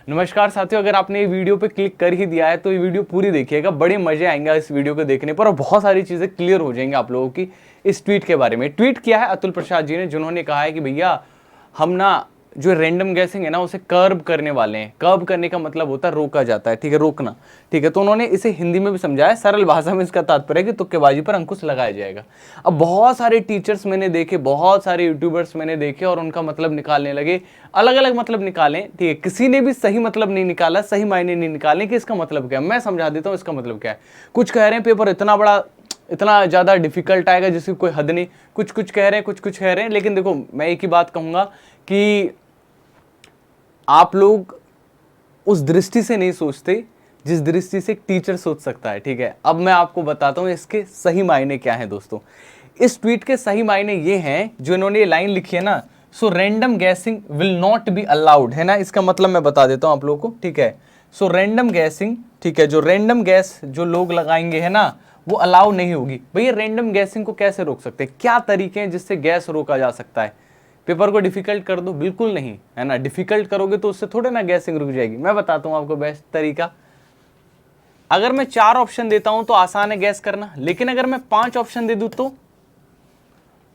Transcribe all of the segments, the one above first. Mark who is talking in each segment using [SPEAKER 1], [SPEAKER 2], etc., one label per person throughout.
[SPEAKER 1] नमस्कार साथियों, अगर आपने ये वीडियो पे क्लिक कर ही दिया है तो ये वीडियो पूरी देखिएगा, बड़े मजे आएंगे इस वीडियो को देखने पर और बहुत सारी चीजें क्लियर हो जाएंगी आप लोगों की इस ट्वीट के बारे में। ट्वीट किया है अतुल प्रसाद जी ने, जिन्होंने कहा है कि भैया हम ना जो रैंडम गैसिंग है ना उसे कर्ब करने वाले हैं। कर्ब करने का मतलब होता है रोका जाता है, ठीक है, रोकना, ठीक है। तो उन्होंने इसे हिंदी में भी समझाया, सरल भाषा में इसका तात्पर्य है कि तुक्केबाजी पर अंकुश लगाया जाएगा। अब बहुत सारे टीचर्स मैंने देखे, बहुत सारे यूट्यूबर्स मैंने देखे और उनका मतलब निकालने लगे, अलग अलग मतलब निकाले, ठीक है। किसी ने भी सही मतलब नहीं निकाला, सही मायने नहीं निकाले कि इसका मतलब क्या है। मैं समझा देता हूँ इसका मतलब क्या है। कुछ कह रहे हैं पेपर इतना बड़ा, इतना ज़्यादा डिफिकल्ट आएगा जिसकी कोई हद नहीं, कुछ कह रहे हैं, कुछ कह रहे हैं। लेकिन देखो, मैं एक ही बात कहूँगा कि आप लोग उस दृष्टि से नहीं सोचते जिस दृष्टि से एक टीचर सोच सकता है, ठीक है। अब मैं आपको बताता हूँ इसके सही मायने क्या हैं दोस्तों। इस ट्वीट के सही मायने ये हैं जो इन्होंने ये लाइन लिखी है ना, so random guessing will not be allowed, है ना। इसका मतलब मैं बता देता हूँ आप लोगों को, ठीक है। सो रैंडम गैसिंग, ठीक है, जो रैंडम गैस जो लोग लगाएंगे है ना वो अलाउ नहीं होगी। भैया रैंडम गैसिंग को कैसे रोक सकते हैं, क्या तरीके हैं जिससे गैस रोका जा सकता है। पेपर को डिफिकल्ट कर दो, बिल्कुल नहीं, है ना। डिफिकल्ट करोगे तो उससे थोड़े ना गैसिंग रुक जाएगी। मैं बताता हूं आपको बेस्ट तरीका। अगर मैं 4 ऑप्शन देता हूं तो आसान है गैस करना, लेकिन अगर मैं 5 ऑप्शन दे दूं तो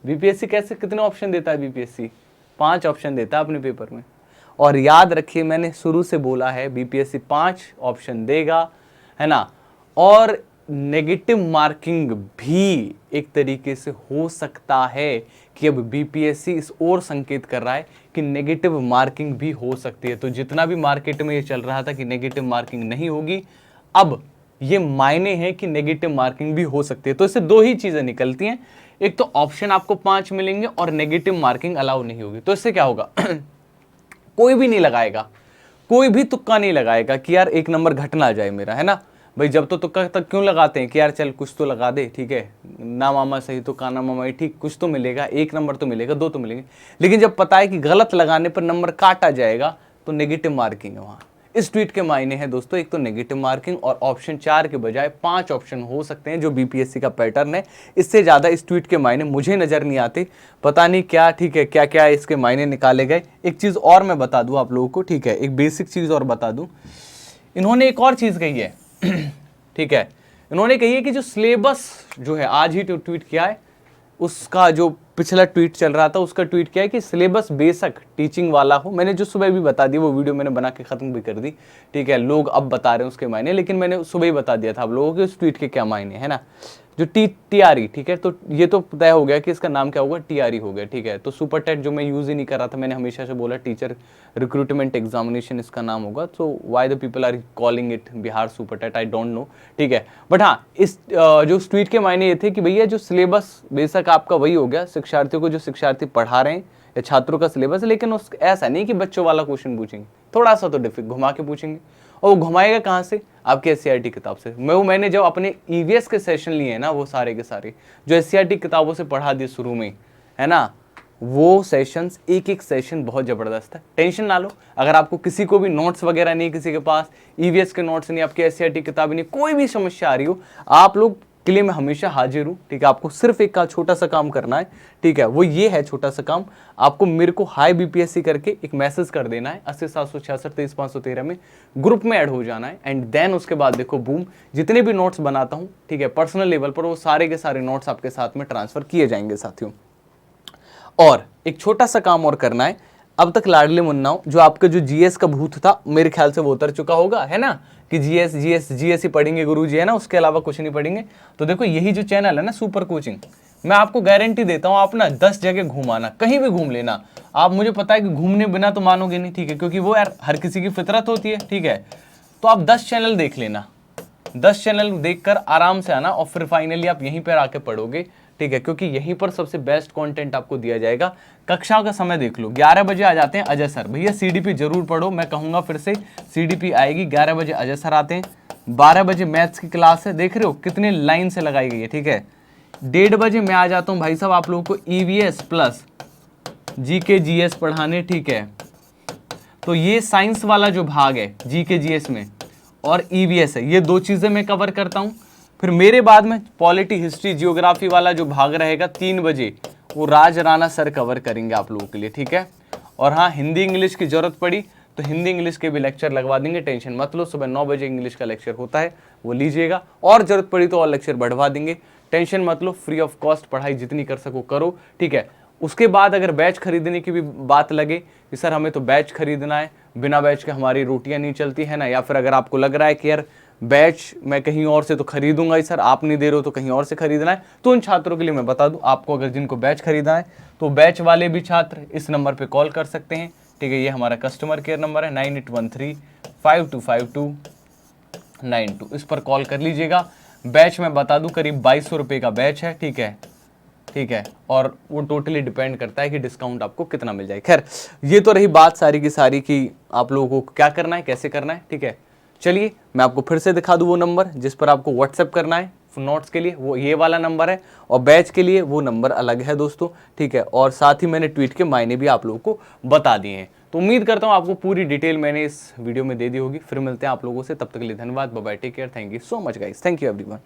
[SPEAKER 1] बीपीएससी कैसे, कितने ऑप्शन देता है बीपीएससी? 5 ऑप्शन देता है अपने पेपर में। और याद रखिए, मैंने शुरू से बोला है बीपीएससी 5 ऑप्शन देगा, है ना। और नेगेटिव मार्किंग भी एक तरीके से हो सकता है कि अब बीपीएससी इस ओर संकेत कर रहा है कि नेगेटिव मार्किंग भी हो सकती है। तो जितना भी मार्केट में ये चल रहा था कि नेगेटिव मार्किंग नहीं होगी, अब ये मायने हैं कि नेगेटिव मार्किंग भी हो सकती है। तो इससे 2 ही चीजें निकलती हैं, एक तो ऑप्शन आपको 5 मिलेंगे और नेगेटिव मार्किंग अलाउ नहीं होगी। तो इससे क्या होगा कोई भी नहीं लगाएगा, कोई भी तुक्का नहीं लगाएगा कि यार 1 नंबर घट ना जाए मेरा, है ना। भाई जब तो तुक्का तक क्यों लगाते हैं कि यार चल कुछ तो लगा दे, ठीक है, ना मामा सही तो काना मामा ही ठीक, कुछ तो मिलेगा, 1 नंबर तो मिलेगा, 2 तो मिलेंगे। लेकिन जब पता है कि गलत लगाने पर नंबर काटा जाएगा तो नेगेटिव मार्किंग है वहां। इस ट्वीट के मायने हैं दोस्तों, एक तो नेगेटिव मार्किंग और ऑप्शन 4 के बजाय 5 ऑप्शन हो सकते हैं जो बीपीएससी का पैटर्न है। इससे ज्यादा इस ट्वीट के मायने मुझे नजर नहीं आते, पता नहीं क्या, ठीक है, क्या क्या इसके मायने निकाले गए। एक चीज और मैं बता दूं आप लोगों को, ठीक है, एक बेसिक चीज और बता दूं। इन्होंने एक और चीज कही है ठीक है, इन्होंने कही है कि जो सिलेबस जो है, आज ही ट्वीट किया है, उसका जो पिछला ट्वीट चल रहा था उसका ट्वीट किया है कि सिलेबस बेशक टीचिंग वाला हो। मैंने जो सुबह भी बता दी, वो वीडियो मैंने बना के खत्म भी कर दी, ठीक है। लोग अब बता रहे हैं उसके मायने, लेकिन मैंने सुबह ही बता दिया था आप लोगों के उस ट्वीट के क्या मायने, है ना। जो टीआरई, ठीक है, तो ये तो तय हो गया कि इसका नाम क्या होगा, टीआरई हो गया, ठीक है। तो सुपर टेट जो मैं यूज ही नहीं कर रहा था, मैंने हमेशा से बोला टीचर रिक्रूटमेंट एग्जामिनेशन इसका नाम होगा। तो why the people are calling it Bihar super TET, I don't know, ठीक है। बट हाँ, इस जो ट्वीट के मायने ये थे कि भैया जो सिलेबस बेशक आपका वही हो गया, शिक्षार्थियों को जो शिक्षार्थी पढ़ा रहे हैं या छात्रों का सिलेबस, लेकिन उस ऐसा नहीं कि बच्चों वाला क्वेश्चन पूछेंगे, थोड़ा सा तो डिफिकल्ट घुमा के पूछेंगे। और वो घुमाएगा कहाँ से, आपके एससीईआरटी किताब से। मैंने जब अपने ईवीएस के सेशन लिए हैं ना, वो सारे के सारे जो एससीईआरटी किताबों से पढ़ा दिए शुरू में, है ना, वो सेशंस, एक एक सेशन बहुत जबरदस्त है। टेंशन ना लो, अगर आपको किसी को भी नोट्स वगैरह नहीं, किसी के पास ईवीएस के नोट्स नहीं, आपके एससीईआरटी किताब नहीं, कोई भी समस्या आ रही हो, आप लोग के लिए मैं हमेशा हाजिर हूँ, ठीक है। आपको सिर्फ एक का छोटा सा काम करना है, ठीक है, वो ये है छोटा सा काम, आपको मेरे को हाई बीपीएससी करके एक मैसेज कर देना है 80 766 23 513 में, ग्रुप में ऐड हो जाना है। एंड देन उसके बाद देखो बूम, जितने भी नोट्स बनाता हूँ, ठीक है, पर्सनल लेवल पर, वो सारे के सारे नोट्स आपके साथ में ट्रांसफर किए जाएंगे साथियों। और एक छोटा सा काम और करना है, अब तक लाडले मुन्नाओं जो आपका जो जीएस का भूत था, मेरे ख्याल से वो उतर चुका होगा, है ना, कि जीएस जीएस जीएस ही पढ़ेंगे गुरुजी, है ना, उसके अलावा कुछ नहीं पढ़ेंगे। तो देखो यही जो चैनल है ना सुपर कोचिंग, मैं आपको गारंटी देता हूँ, आप ना 10 जगह घुमाना, कहीं भी घूम लेना आप, मुझे पता है कि घूमने बिना तो मानोगे नहीं, ठीक है, क्योंकि वो यार हर किसी की फितरत होती है, ठीक है। तो आप 10 चैनल देख लेना, 10 चैनल देखकर आराम से आना और फिर फाइनली आप यहीं पर आके पढ़ोगे, ठीक है, क्योंकि यहीं पर सबसे बेस्ट कंटेंट आपको दिया जाएगा। कक्षाओं का समय देख लो, 11 बजे आ जाते हैं अजय सर, भैया सीडीपी जरूर पढ़ो, मैं कहूंगा फिर से सीडीपी आएगी, 11 बजे अजय सर आते हैं, 12 बजे मैथ्स की क्लास है, देख रहे हो कितने लाइन से लगाई गई है, ठीक है। 1:30 बजे मैं आ जाता हूँ भाई साहब आप लोगों को ईवीएस प्लस जीके जीएस पढ़ाने, ठीक है। तो ये साइंस वाला जो भाग है जीके जीएस में और ईवीएस है, ये 2 चीजें मैं कवर करता हूँ। फिर मेरे बाद में पॉलिटी हिस्ट्री जियोग्राफी वाला जो भाग रहेगा 3 बजे, वो राज राणा सर कवर करेंगे आप लोगों के लिए, ठीक है। और हाँ, हिंदी इंग्लिश की जरूरत पड़ी तो हिंदी इंग्लिश के भी लेक्चर लगवा देंगे, टेंशन मत लो। सुबह 9 बजे इंग्लिश का लेक्चर होता है, वो लीजिएगा। और जरूरत पड़ी तो और लेक्चर बढ़वा देंगे, टेंशन मत लो। फ्री ऑफ कॉस्ट पढ़ाई जितनी कर सको करो, ठीक है। उसके बाद अगर बैच खरीदने की भी बात लगे कि सर हमें तो बैच खरीदना है, बिना बैच के हमारी रोटियां नहीं चलती है ना, या फिर अगर आपको लग रहा है कि यार बैच मैं कहीं और से तो खरीदूंगा ही सर, आप नहीं दे रहे हो तो कहीं और से खरीदना है, तो उन छात्रों के लिए मैं बता दूं, आपको अगर जिनको बैच खरीदना है तो बैच वाले भी छात्र इस नंबर पे कॉल कर सकते हैं, ठीक है। ये हमारा कस्टमर केयर नंबर है 9813525292, इस पर कॉल कर लीजिएगा। बैच मैं बता दूं करीब 2200 रुपये का बैच है, ठीक है, ठीक है। और वो टोटली डिपेंड करता है कि डिस्काउंट आपको कितना मिल जाए। खैर, ये तो रही बात सारी की सारी कि आप लोगों को क्या करना है, कैसे करना है, ठीक है। चलिए मैं आपको फिर से दिखा दूं वो नंबर जिस पर आपको व्हाट्सएप करना है नोट्स के लिए, वो ये वाला नंबर है, और बैच के लिए वो नंबर अलग है दोस्तों, ठीक है। और साथ ही मैंने ट्वीट के मायने भी आप लोगों को बता दिए हैं। तो उम्मीद करता हूँ आपको पूरी डिटेल मैंने इस वीडियो में दे दी होगी। फिर मिलते हैं आप लोगों से, तब तक के लिए धन्यवाद, bye bye, take care, thank you so much guys, thank you everyone.